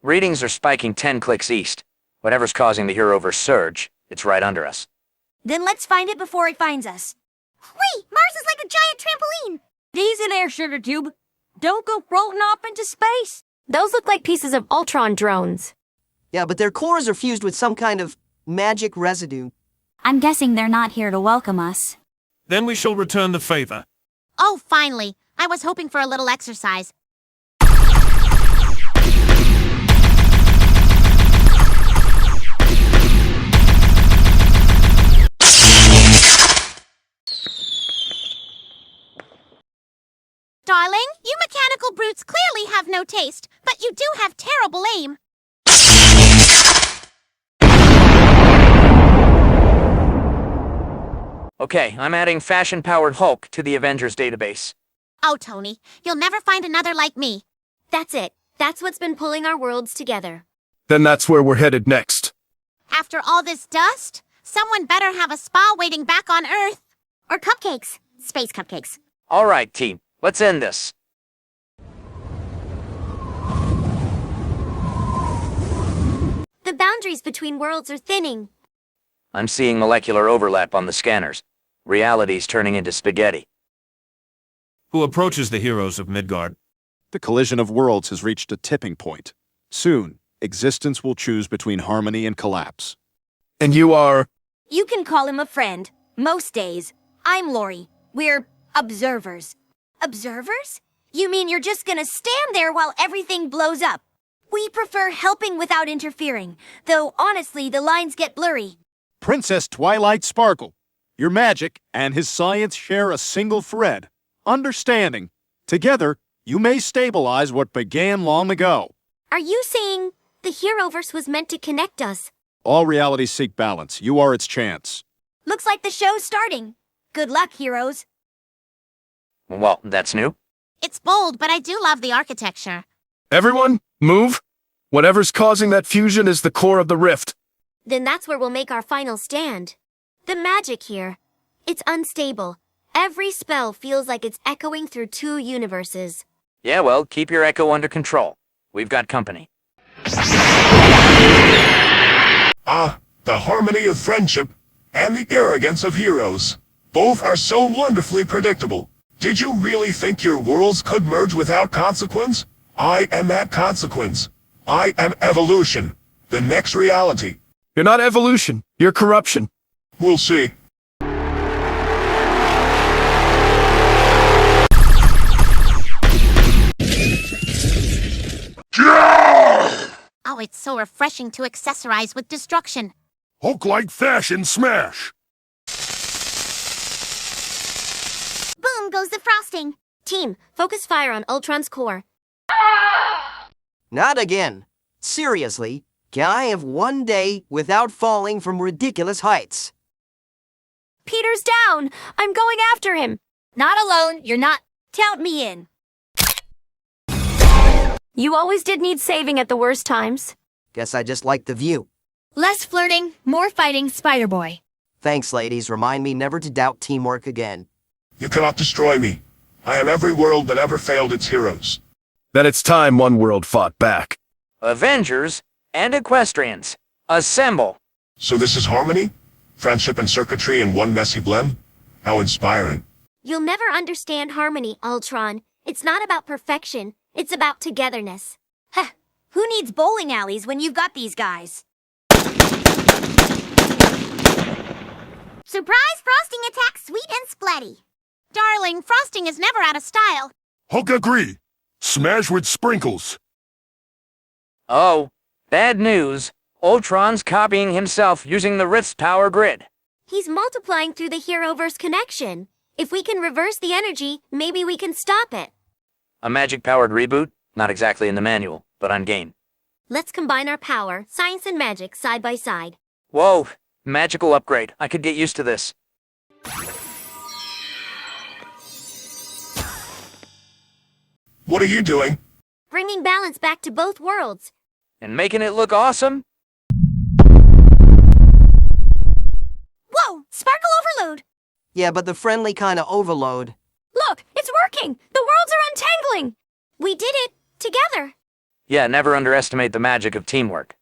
Readings are spiking 10 clicks east. Whatever's causing the Heroverse surge, it's right under us. Then let's find it before it finds us. Wait, Mars is like a giant trampoline. Easy there, Sugar Tube. Don't go floating off into space. Those look like pieces of Ultron drones. Yeah, but their cores are fused with some kind of magic residue. I'm guessing they're not here to welcome us. Then we shall return the favor. Oh, finally. I was hoping for a little exercise. Darling, you mechanical brutes clearly have no taste, but you do have terrible aim. Okay, I'm adding fashion-powered Hulk to the Avengers database. Oh, Tony, you'll never find another like me. That's it. That's what's been pulling our worlds together. Then that's where we're headed next. After all this dust, someone better have a spa waiting back on Earth. Or cupcakes. Space cupcakes. All right, team, let's end this. The boundaries between worlds are thinning. I'm seeing molecular overlap on the scanners. Reality's turning into spaghetti. Who approaches the heroes of Midgard? The collision of worlds has reached a tipping point. Soon, existence will choose between harmony and collapse. And you are... You can call him a friend. Most days. I'm Lori. We're observers. Observers? You mean you're just gonna stand there while everything blows up? We prefer helping without interfering, though honestly the lines get blurry. Princess Twilight Sparkle. Your magic and his science share a single thread. Understanding. Together, you may stabilize what began long ago. Are you saying the Heroverse was meant to connect us? All realities seek balance. You are its chance. Looks like the show's starting. Good luck, heroes. Well, that's new. It's bold, but I do love the architecture. Everyone, move. Whatever's causing that fusion is the core of the rift. Then that's where we'll make our final stand. The magic here. It's unstable. Every spell feels like it's echoing through two universes. Yeah, well, keep your echo under control. We've got company. Ah, the harmony of friendship and the arrogance of heroes. Both are so wonderfully predictable. Did you really think your worlds could merge without consequence? I am that consequence. I am evolution, the next reality. You're not evolution, you're corruption. We'll see. Oh, it's so refreshing to accessorize with destruction. Hulk-like fashion smash. Boom goes the frosting. Team, focus fire on Ultron's core. Not again. Seriously, can I have one day without falling from ridiculous heights? Peter's down! I'm going after him! Not alone, you're not. Count me in. You always did need saving at the worst times. Guess I just like the view. Less flirting, more fighting, Spider-Boy. Thanks, ladies. Remind me never to doubt teamwork again. You cannot destroy me. I am every world that ever failed its heroes. Then it's time one world fought back. Avengers and Equestrians, assemble! So this is harmony? Friendship and circuitry in one messy blend? How inspiring. You'll never understand harmony, Ultron. It's not about perfection. It's about togetherness. Heh, who needs bowling alleys when you've got these guys? Surprise frosting attack sweet and splatty. Darling, frosting is never out of style. Hulk agree. Smash with sprinkles. Oh, bad news. Ultron's copying himself using the Rift's power grid. He's multiplying through the Heroverse connection. If we can reverse the energy, maybe we can stop it. A magic-powered reboot? Not exactly in the manual, but on game. Let's combine our power, science and magic, side by side. Whoa, magical upgrade. I could get used to this. What are you doing? Bringing balance back to both worlds. And making it look awesome? Whoa, sparkle overload! Yeah, but the friendly kind of overload. Look, it's working! The worlds are untangling! We did it, together. Yeah, never underestimate the magic of teamwork.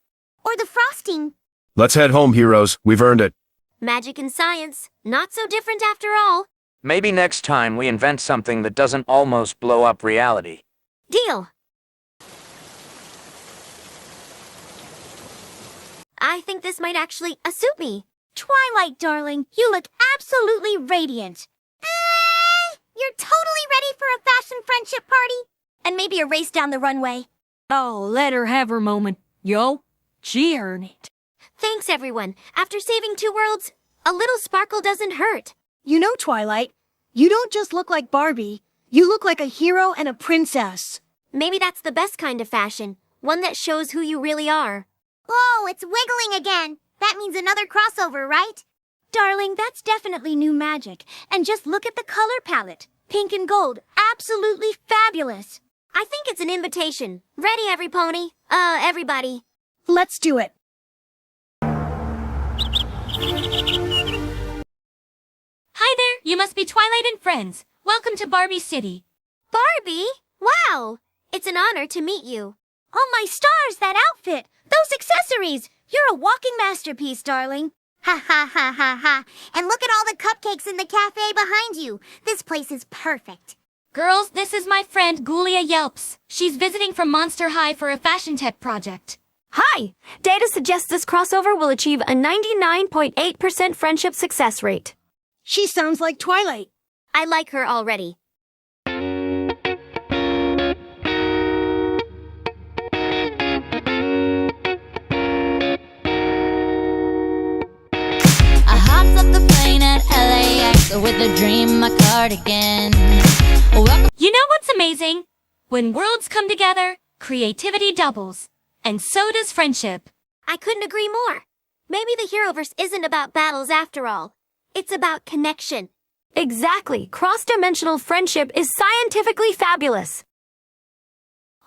Or the frosting. Let's head home, heroes. We've earned it. Magic and science, not so different after all. Maybe next time we invent something that doesn't almost blow up reality. Deal. I think this might actually suit me. Twilight, darling, you look absolutely radiant. You're totally ready for a fashion friendship party? And maybe a race down the runway. Oh, let her have her moment. Yo, she earned it. Thanks, everyone. After saving 2 worlds, a little sparkle doesn't hurt. You know, Twilight, you don't just look like Barbie. You look like a hero and a princess. Maybe that's the best kind of fashion. One that shows who you really are. Oh, it's wiggling again. That means another crossover, right? Darling, that's definitely new magic. And just look at the color palette. Pink and gold. Absolutely fabulous. I think it's an invitation. Ready, everybody. Let's do it. Hi there, you must be Twilight and friends. Welcome to Barbie City. Barbie? Wow! It's an honor to meet you. Oh, my stars, that outfit! Those accessories! You're a walking masterpiece, darling. Ha ha ha ha ha. And look at all the cupcakes in the cafe behind you. This place is perfect. Girls, this is my friend Gulia Yelps. She's visiting from Monster High for a fashion tech project. Hi! Data suggests this crossover will achieve a 99.8% friendship success rate. She sounds like Twilight. I like her already. I hopped up the plane at LAX with a dream, my cardigan. You know what's amazing? When worlds come together, creativity doubles. And so does friendship. I couldn't agree more. Maybe the Heroverse isn't about battles after all. It's about connection. Exactly. Cross-dimensional friendship is scientifically fabulous.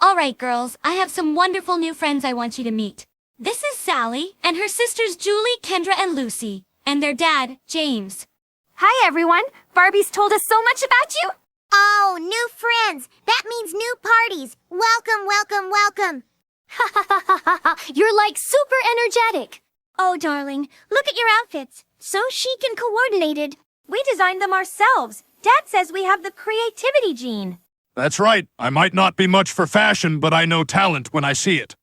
All right, girls, I have some wonderful new friends I want you to meet. This is Sally and her sisters Julie, Kendra, and Lucy, and their dad, James. Hi, everyone. Barbie's told us so much about you. Oh, new friends. That means new parties. Welcome, welcome, welcome. Ha ha ha ha ha ha. You're like super energetic. Oh, darling, look at your outfits. So chic and coordinated. We designed them ourselves. Dad says we have the creativity gene. That's right. I might not be much for fashion, but I know talent when I see it.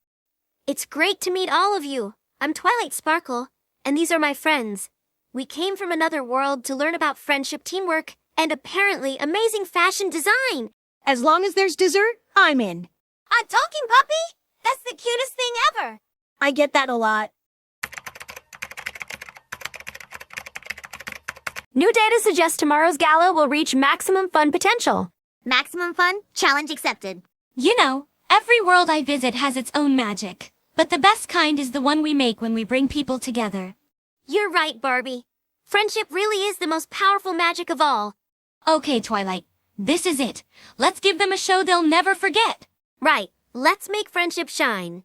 It's great to meet all of you. I'm Twilight Sparkle, and these are my friends. We came from another world to learn about friendship, teamwork, and apparently amazing fashion design. As long as there's dessert, I'm in. A talking puppy? That's the cutest thing ever. I get that a lot. New data suggests tomorrow's gala will reach maximum fun potential. Maximum fun? Challenge accepted. You know, every world I visit has its own magic. But the best kind is the one we make when we bring people together. You're right, Barbie. Friendship really is the most powerful magic of all. Okay, Twilight. This is it. Let's give them a show they'll never forget. Right. Let's make friendship shine.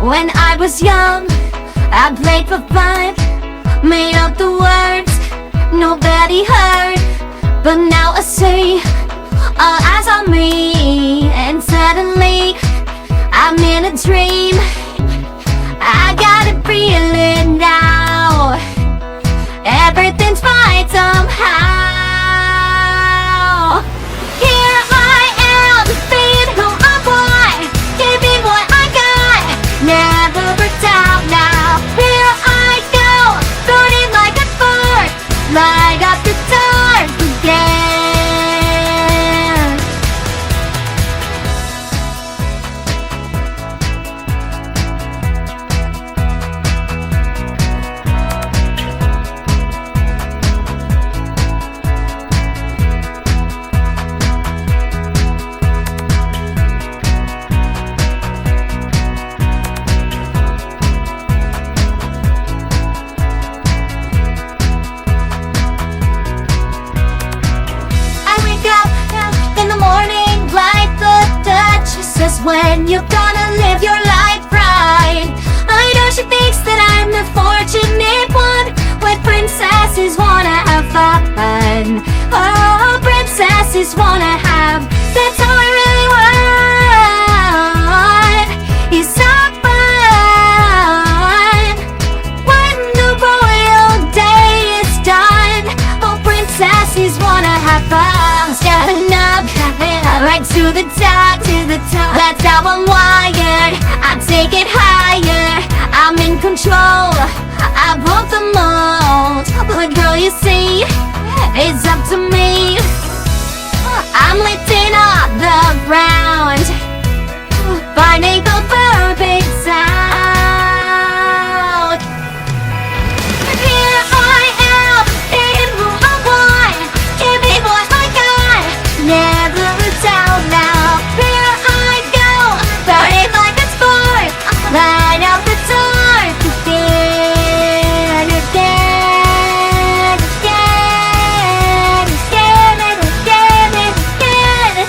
When I was young, I played for fun, made up the words nobody heard. But now I see all eyes on me, and suddenly I'm in a dream. I got a feeling now, everything's fine somehow. Here I am, being who I'm born, giving what I got, never burnt out now. Here I go, burning like a bird, light up the dark again. Right to the top, that's how I'm wired. I take it higher, I'm in control. I broke the mold, but girl, you see, it's up to me. I'm lifting up the ground, finding the perfect sound. Here I am, in who I want. Give me what I got, never a doubt now. Here I go, burning like a spark, light up the dark again, again, again, again, and again, and again.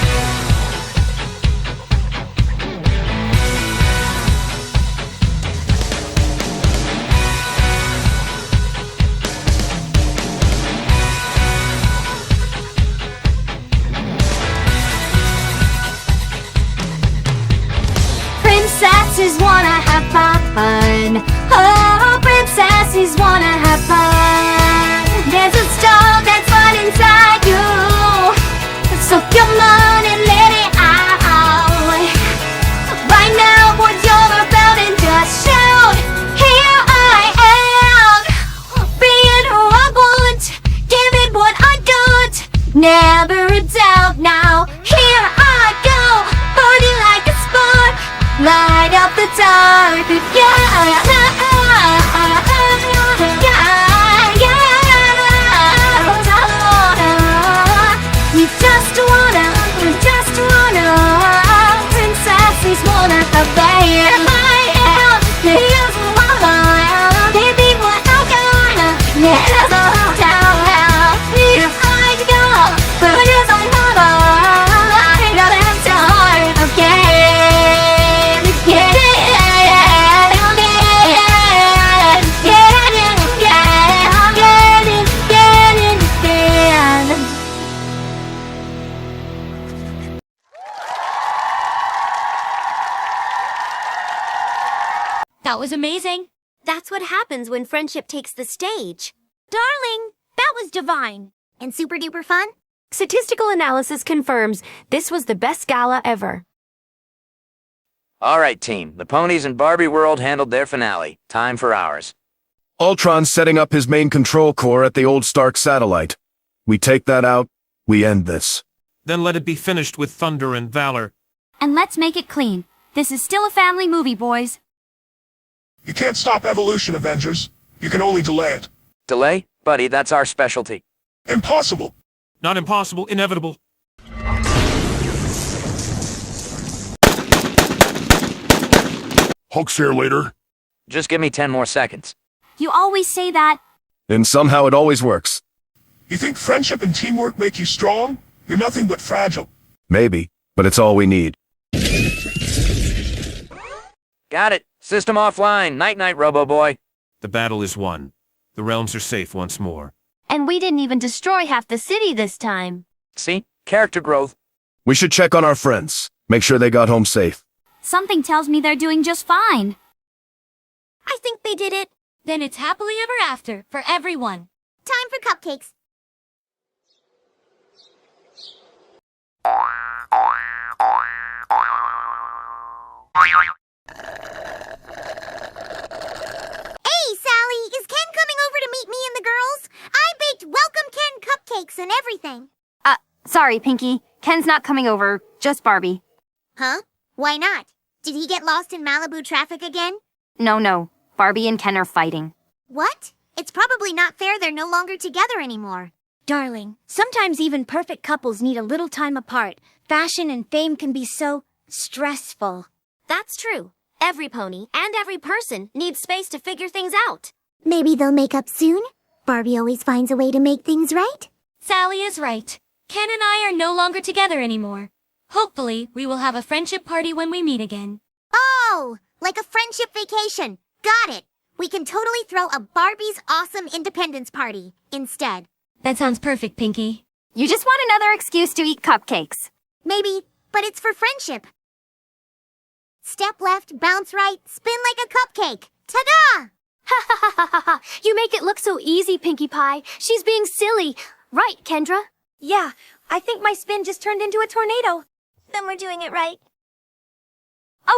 Princesses wanna have fun. Oh, princesses wanna have fun. There's a star that's right inside you, so come on and let it out. Right now, put your about and just shout. Here I am, being who I want, giving what I got, never a doubt now. Here I go, burning like a spark, light up the dark, we just wanna, princesses wanna have fun. I am, here's what I am, baby, what I got, never down. Here I go, but it's on mama, light up the dark again, again, again, again, again, again, again. That was amazing. That's what happens when friendship takes the stage. Darling, that was divine. And super duper fun? Statistical analysis confirms this was the best gala ever. All right, team. The ponies in Barbie World handled their finale. Time for ours. Ultron's setting up his main control core at the old Stark satellite. We take that out, we end this. Then let it be finished with thunder and valor. And let's make it clean. This is still a family movie, boys. You can't stop evolution, Avengers. You can only delay it. Delay? Buddy, that's our specialty. Impossible. Not impossible, inevitable. Hulk's here later. Just give me 10 more seconds. You always say that. And somehow it always works. You think friendship and teamwork make you strong? You're nothing but fragile. Maybe, but it's all we need. Got it. System offline. Night-night, Robo-Boy. The battle is won. The realms are safe once more. And we didn't even destroy half the city this time. See? Character growth. We should check on our friends. Make sure they got home safe. Something tells me they're doing just fine. I think they did it. Then it's happily ever after for everyone. Time for cupcakes. Hey, Sally, is Ken coming over to meet me and the girls? I baked Welcome Ken cupcakes and everything. Sorry, Pinky. Ken's not coming over, just Barbie. Huh? Why not? Did he get lost in Malibu traffic again? No. Barbie and Ken are fighting. What? It's probably not fair they're no longer together anymore. Darling, sometimes even perfect couples need a little time apart. Fashion and fame can be so stressful. That's true. Every pony and every person needs space to figure things out. Maybe they'll make up soon? Barbie always finds a way to make things right. Sally is right. Ken and I are no longer together anymore. Hopefully, we will have a friendship party when we meet again. Oh, like a friendship vacation. Got it. We can totally throw a Barbie's Awesome Independence Party instead. That sounds perfect, Pinky. You just want another excuse to eat cupcakes. Maybe, but it's for friendship. Step left, bounce right, spin like a cupcake. Ta-da! Ha ha ha ha ha! You make it look so easy, Pinkie Pie. She's being silly. Right, Kendra? Yeah, I think my spin just turned into a tornado. then we're doing it right.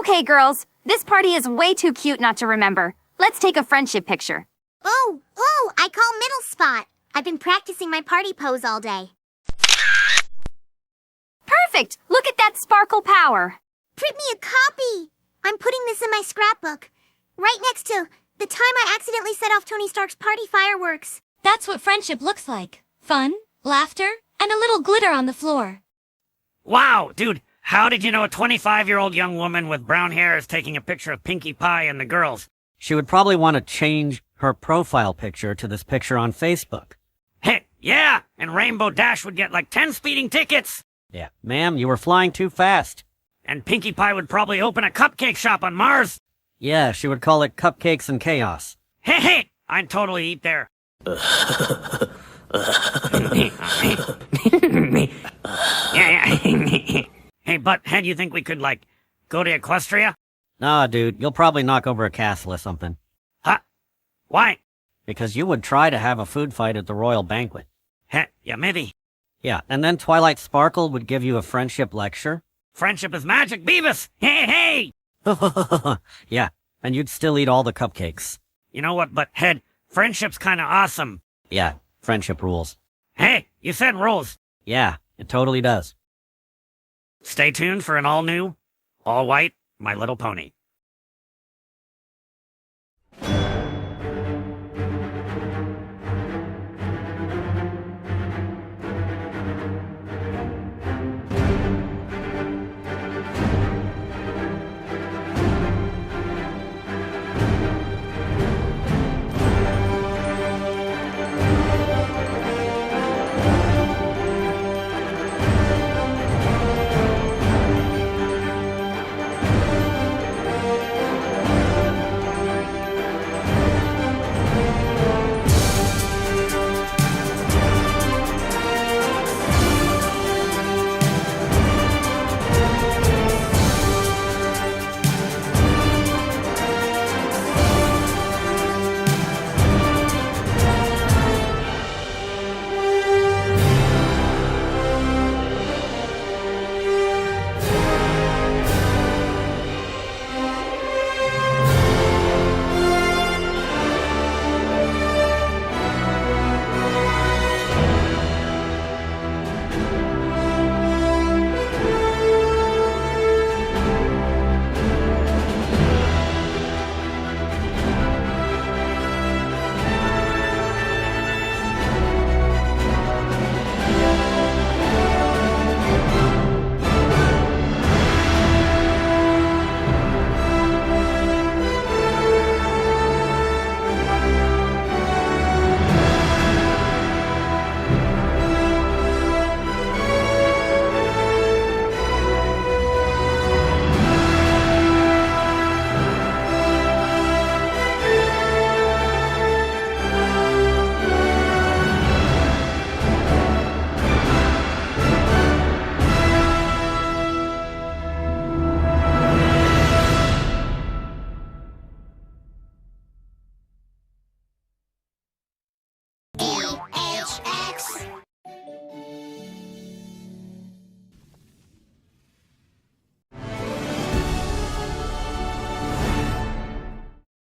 Okay, girls. This party is way too cute not to remember. Let's take a friendship picture. Oh, I call middle spot. I've been practicing my party pose all day. Perfect! Look at that sparkle power. Print me a copy. I'm putting this in my scrapbook. Right next to the time I accidentally set off Tony Stark's party fireworks. That's what friendship looks like. Fun, laughter, and a little glitter on the floor. Wow, dude, how did you know a 25-year-old young woman with brown hair is taking a picture of Pinkie Pie and the girls? She would probably want to change her profile picture to this picture on Facebook. Hey, yeah, and Rainbow Dash would get like 10 speeding tickets. Yeah, ma'am, you were flying too fast. And Pinkie Pie would probably open a cupcake shop on Mars. Yeah, she would call it Cupcakes and Chaos. Hey, I'd totally eat there. Hey, Butthead, you think we could, like, go to Equestria? Nah, dude, you'll probably knock over a castle or something. Huh? Why? Because you would try to have a food fight at the royal banquet. Yeah, maybe. Yeah, and then Twilight Sparkle would give you a friendship lecture. Friendship is magic, Beavis! Hey! Yeah, and you'd still eat all the cupcakes. You know what, Butthead? Friendship's kinda awesome. Yeah, friendship rules. Hey, you said rules. Yeah, it totally does. Stay tuned for an all-new, all-white My Little Pony.